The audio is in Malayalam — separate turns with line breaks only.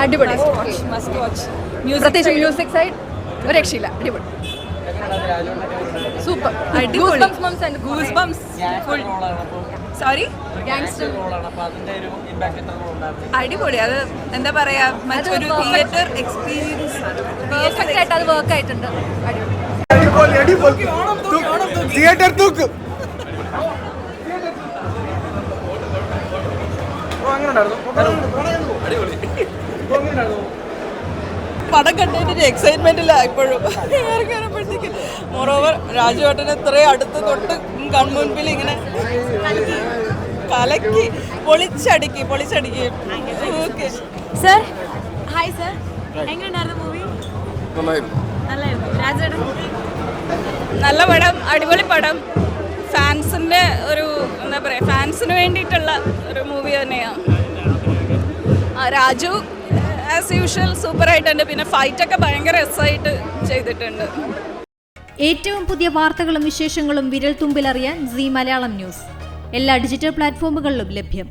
അടിപൊളി.
പ്രത്യേകിച്ച് മ്യൂസിക് സൈഡ് ഒരു രക്ഷയില്ല, അടിപൊളി, സൂപ്പർ.
സോറി, അടിപൊളി. അത് എന്താ പറയാ, മറ്റൊരു തിയേറ്റർ എക്സ്പീരിയൻസ് ആണ്.
പെർഫെക്റ്റ് ആയിട്ട് അത് വർക്ക് ആയിട്ടുണ്ട്.
തിയേറ്റർ തൂക്കും.
പടം കണ്ടതിന്റെ എക്സൈറ്റ്മെന്റില്ല ഇപ്പോഴും ഇറങ്ങാനപ്പോഴത്തേക്ക്. മോറോവർ രാജുവേട്ടന് ഇത്രയും അടുത്ത് തൊട്ട് കൺമുൻപിൽ ഇങ്ങനെ കലക്കി പൊളിച്ചടുക്കി. ഓക്കെ
സർ, ഹായ് സർ, എങ്ങനെയുണ്ടായിരുന്നു മൂവി? നല്ലായിരുന്നു. രാജേട്ടൻ
നല്ല പടം, അടിപൊളി പടം. ഫാൻസിന്റെ ഒരു എന്താ പറയാ, ഫാൻസിന് വേണ്ടിയിട്ടുള്ള ഒരു മൂവി തന്നെയാണ്. രാജു ആസ് യൂഷ്വൽ സൂപ്പർ ആയിട്ടുണ്ട്. പിന്നെ ഫൈറ്റൊക്കെ ഭയങ്കര രസമായിട്ട് ചെയ്തിട്ടുണ്ട്.
ഏറ്റവും പുതിയ വാർത്തകളും വിശേഷങ്ങളും വിരൽ തുമ്പിലറിയാൻ സീ മലയാളം ന്യൂസ് എല്ലാ ഡിജിറ്റൽ പ്ലാറ്റ്ഫോമുകളിലും ലഭ്യം.